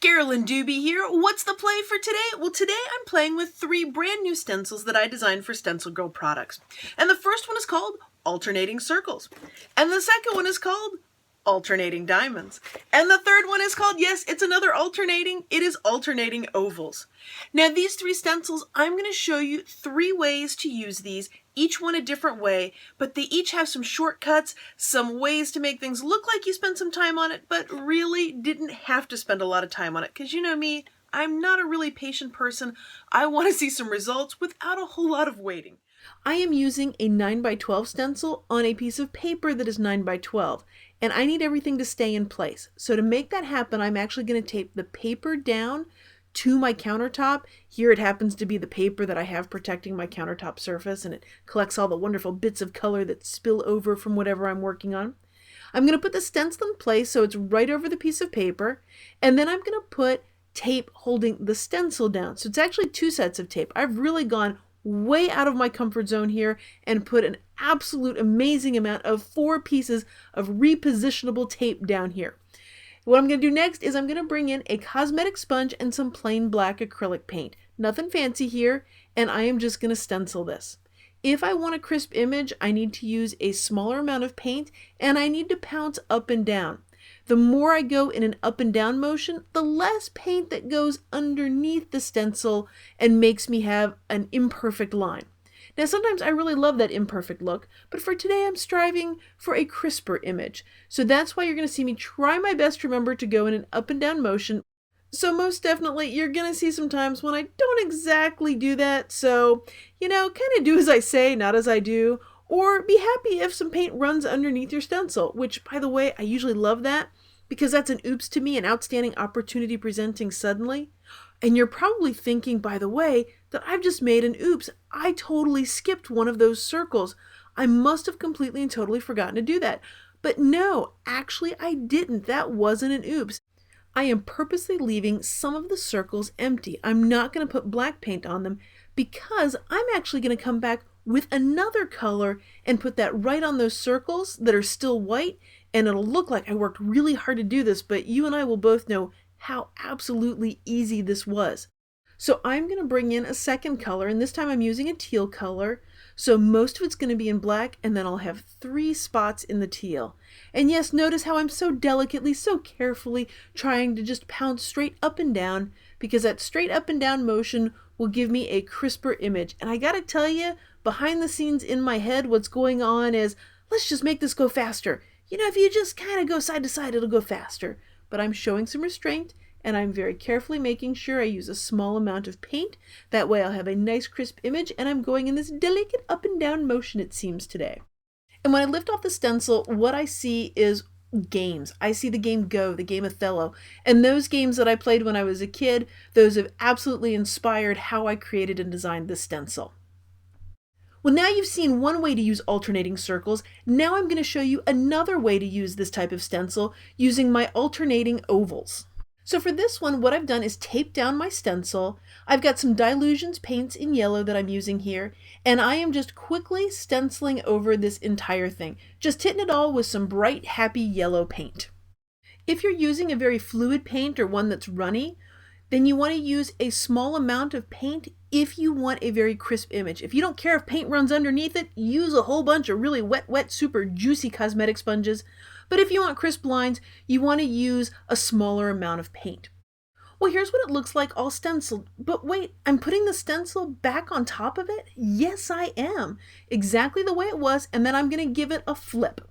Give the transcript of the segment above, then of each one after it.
Carolyn Dube here. What's the play for today? Well, today I'm playing with 3 brand new stencils that I designed for Stencil Girl products. And the first one is called Alternating Circles. And the second one is called Alternating Diamonds. And the third one is called, yes, it's another alternating, it is Alternating Ovals. Now these 3 stencils, I'm going to show you 3 ways to use these, each one a different way, but they each have some shortcuts, some ways to make things look like you spent some time on it, but really didn't have to spend a lot of time on it. Because you know me, I'm not a really patient person. I want to see some results without a whole lot of waiting. I am using a 9x12 stencil on a piece of paper that is 9x12, and I need everything to stay in place. So to make that happen, I'm actually going to tape the paper down to my countertop. Here it happens to be the paper that I have protecting my countertop surface, and it collects all the wonderful bits of color that spill over from whatever I'm working on. I'm going to put the stencil in place so it's right over the piece of paper, and then I'm going to put tape holding the stencil down. So it's actually 2 sets of tape. I've really gone way out of my comfort zone here and put an absolute amazing amount of 4 pieces of repositionable tape down here. What I'm going to do next is I'm going to bring in a cosmetic sponge and some plain black acrylic paint. Nothing fancy here, and I am just going to stencil this. If I want a crisp image, I need to use a smaller amount of paint, and I need to pounce up and down. The more I go in an up and down motion, the less paint that goes underneath the stencil and makes me have an imperfect line. Now sometimes I really love that imperfect look, but for today I'm striving for a crisper image. So that's why you're going to see me try my best to remember to go in an up and down motion. So most definitely you're going to see some times when I don't exactly do that. So, kind of do as I say, not as I do. Or be happy if some paint runs underneath your stencil, which, by the way, I usually love that because that's an oops to me, an outstanding opportunity presenting suddenly. And you're probably thinking, by the way, that I've just made an oops. I totally skipped one of those circles. I must have completely and totally forgotten to do that. But no, actually I didn't. That wasn't an oops. I am purposely leaving some of the circles empty. I'm not going to put black paint on them because I'm actually going to come back with another color and put that right on those circles that are still white, and it'll look like I worked really hard to do this, but you and I will both know how absolutely easy this was. So I'm going to bring in a second color, and this time I'm using a teal color. So most of it's going to be in black, and then I'll have 3 spots in the teal. And yes, notice how I'm so delicately, so carefully trying to just pound straight up and down, because that straight up and down motion will give me a crisper image. And I gotta tell you, behind the scenes in my head, what's going on is, let's just make this go faster. If you just kind of go side to side, it'll go faster. But I'm showing some restraint, and I'm very carefully making sure I use a small amount of paint. That way I'll have a nice crisp image, and I'm going in this delicate up and down motion, it seems, today. And when I lift off the stencil, what I see is games. I see the game Go, the game Othello, and those games that I played when I was a kid, those have absolutely inspired how I created and designed this stencil. Well, now you've seen one way to use alternating circles. Now I'm going to show you another way to use this type of stencil using my alternating ovals. So for this one, what I've done is tape down my stencil. I've got some Dilutions paints in yellow that I'm using here, and I am just quickly stenciling over this entire thing, just hitting it all with some bright, happy yellow paint. If you're using a very fluid paint or one that's runny, then you want to use a small amount of paint if you want a very crisp image. If you don't care if paint runs underneath it, use a whole bunch of really wet, super juicy cosmetic sponges. But if you want crisp lines, you want to use a smaller amount of paint. Well, here's what it looks like all stenciled. But wait, I'm putting the stencil back on top of it? Yes, I am. Exactly the way it was, and then I'm going to give it a flip.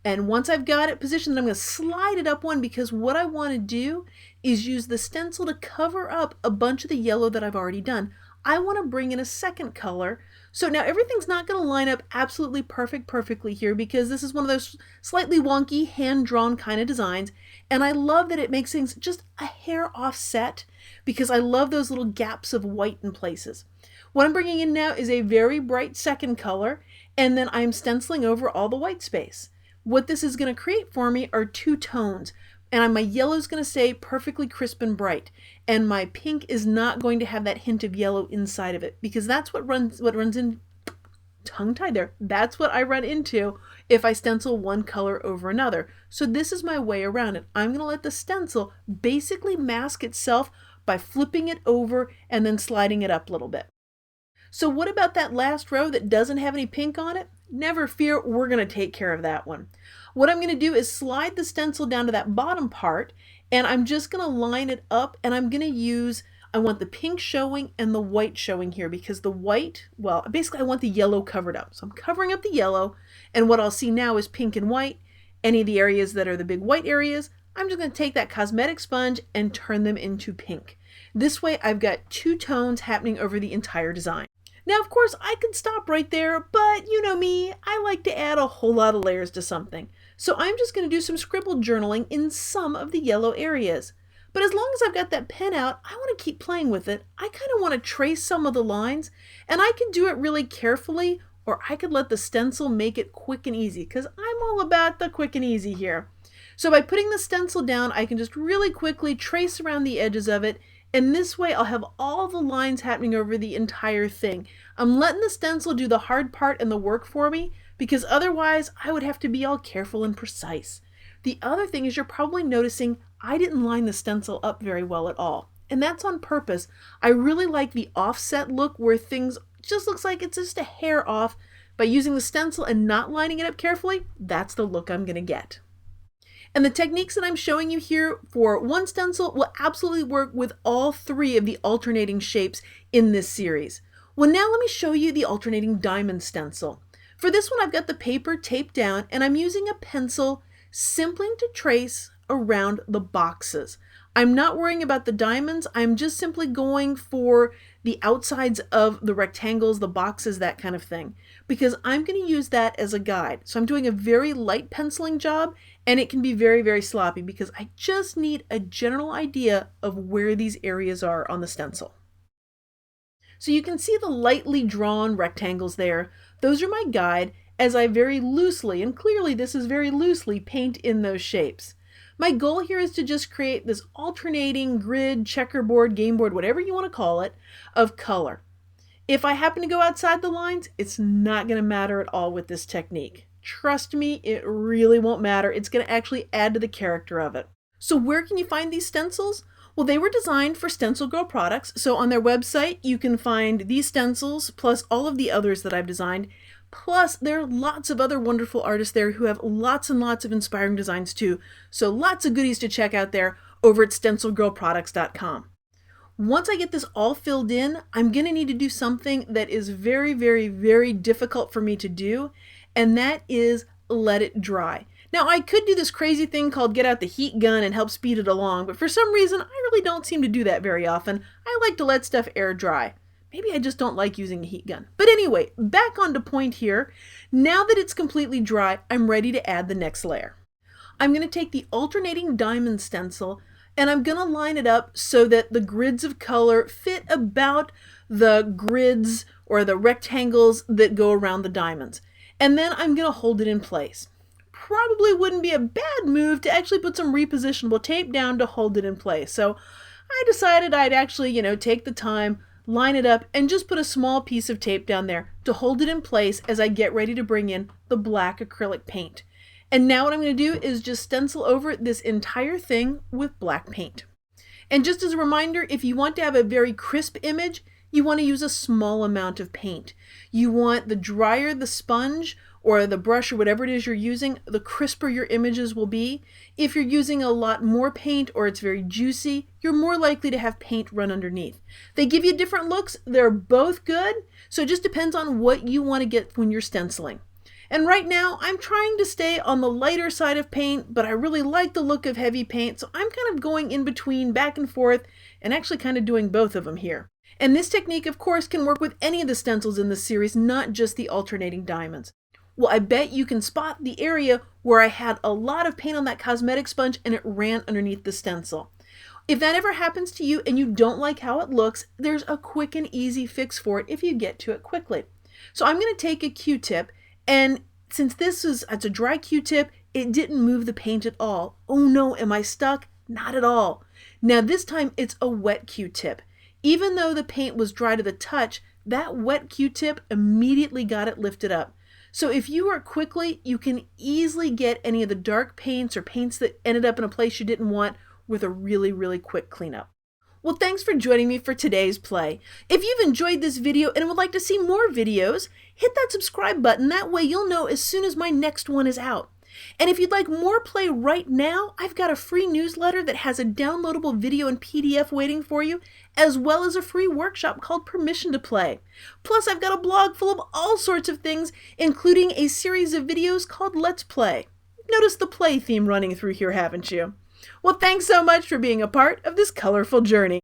And once I've got it positioned, I'm going to slide it up one, because what I want to do is use the stencil to cover up a bunch of the yellow that I've already done. I want to bring in a second color. So now everything's not going to line up absolutely perfectly here, because this is one of those slightly wonky, hand-drawn kind of designs. And I love that it makes things just a hair offset, because I love those little gaps of white in places. What I'm bringing in now is a very bright second color, and then I'm stenciling over all the white space. What this is going to create for me are 2 tones. And my yellow is going to stay perfectly crisp and bright. And my pink is not going to have that hint of yellow inside of it, because that's what runs in tongue-tied there. That's what I run into if I stencil one color over another. So this is my way around it. I'm going to let the stencil basically mask itself by flipping it over and then sliding it up a little bit. So what about that last row that doesn't have any pink on it? Never fear, we're going to take care of that one. What I'm going to do is slide the stencil down to that bottom part, and I'm just going to line it up, and I'm going to use, I want the pink showing and the white showing here, because the white, well, basically I want the yellow covered up. So I'm covering up the yellow, and what I'll see now is pink and white. Any of the areas that are the big white areas, I'm just going to take that cosmetic sponge and turn them into pink. This way I've got two tones happening over the entire design. Now, of course, I could stop right there, but you know me, I like to add a whole lot of layers to something. So I'm just going to do some scribble journaling in some of the yellow areas. But as long as I've got that pen out, I want to keep playing with it. I kind of want to trace some of the lines, and I can do it really carefully, or I could let the stencil make it quick and easy, because I'm all about the quick and easy here. So by putting the stencil down, I can just really quickly trace around the edges of it, and this way I'll have all the lines happening over the entire thing. I'm letting the stencil do the hard part and the work for me, because otherwise I would have to be all careful and precise. The other thing is you're probably noticing I didn't line the stencil up very well at all. And that's on purpose. I really like the offset look where things just looks like it's just a hair off. By using the stencil and not lining it up carefully, that's the look I'm going to get. And the techniques that I'm showing you here for one stencil will absolutely work with all three of the alternating shapes in this series. Well, now let me show you the alternating diamond stencil. For this one, I've got the paper taped down, and I'm using a pencil simply to trace around the boxes. I'm not worrying about the diamonds. I'm just simply going for the outsides of the rectangles, the boxes, that kind of thing, because I'm going to use that as a guide. So I'm doing a very light penciling job, and it can be very, very sloppy because I just need a general idea of where these areas are on the stencil. So you can see the lightly drawn rectangles there. Those are my guide as I very loosely, and clearly this is very loosely, paint in those shapes. My goal here is to just create this alternating grid, checkerboard, game board, whatever you want to call it, of color. If I happen to go outside the lines, it's not going to matter at all with this technique. Trust me, it really won't matter. It's going to actually add to the character of it. So where can you find these stencils? Well, they were designed for Stencil Girl products. So on their website, you can find these stencils plus all of the others that I've designed. Plus, there are lots of other wonderful artists there who have lots and lots of inspiring designs too. So lots of goodies to check out there over at stencilgirlproducts.com. Once I get this all filled in, I'm going to need to do something that is very, very, very difficult for me to do, and that is let it dry. Now, I could do this crazy thing called get out the heat gun and help speed it along, but for some reason, I really don't seem to do that very often. I like to let stuff air dry. Maybe I just don't like using a heat gun. But anyway, back on to point here. Now that it's completely dry, I'm ready to add the next layer. I'm going to take the alternating diamond stencil and I'm going to line it up so that the grids of color fit about the grids or the rectangles that go around the diamonds. And then I'm going to hold it in place. Probably wouldn't be a bad move to actually put some repositionable tape down to hold it in place. So I decided I'd actually, take the time, line it up, and just put a small piece of tape down there to hold it in place as I get ready to bring in the black acrylic paint. And now what I'm going to do is just stencil over this entire thing with black paint. And just as a reminder, if you want to have a very crisp image, you want to use a small amount of paint. You want the drier the sponge or the brush or whatever it is you're using, the crisper your images will be. If you're using a lot more paint or it's very juicy, you're more likely to have paint run underneath. They give you different looks. They're both good, so it just depends on what you want to get when you're stenciling. And right now, I'm trying to stay on the lighter side of paint, but I really like the look of heavy paint, so I'm kind of going in between, back and forth, and actually kind of doing both of them here. And this technique, of course, can work with any of the stencils in the series, not just the alternating diamonds. Well, I bet you can spot the area where I had a lot of paint on that cosmetic sponge and it ran underneath the stencil. If that ever happens to you and you don't like how it looks, there's a quick and easy fix for it if you get to it quickly. So I'm going to take a Q-tip, and since it's a dry Q-tip, it didn't move the paint at all. Oh no, am I stuck? Not at all. Now this time it's a wet Q-tip. Even though the paint was dry to the touch, that wet Q-tip immediately got it lifted up. So if you work quickly, you can easily get any of the dark paints or paints that ended up in a place you didn't want with a really, really quick cleanup. Well, thanks for joining me for today's play. If you've enjoyed this video and would like to see more videos, hit that subscribe button. That way you'll know as soon as my next one is out. And if you'd like more play right now, I've got a free newsletter that has a downloadable video and PDF waiting for you, as well as a free workshop called Permission to Play. Plus, I've got a blog full of all sorts of things, including a series of videos called Let's Play. Notice the play theme running through here, haven't you? Well, thanks so much for being a part of this colorful journey.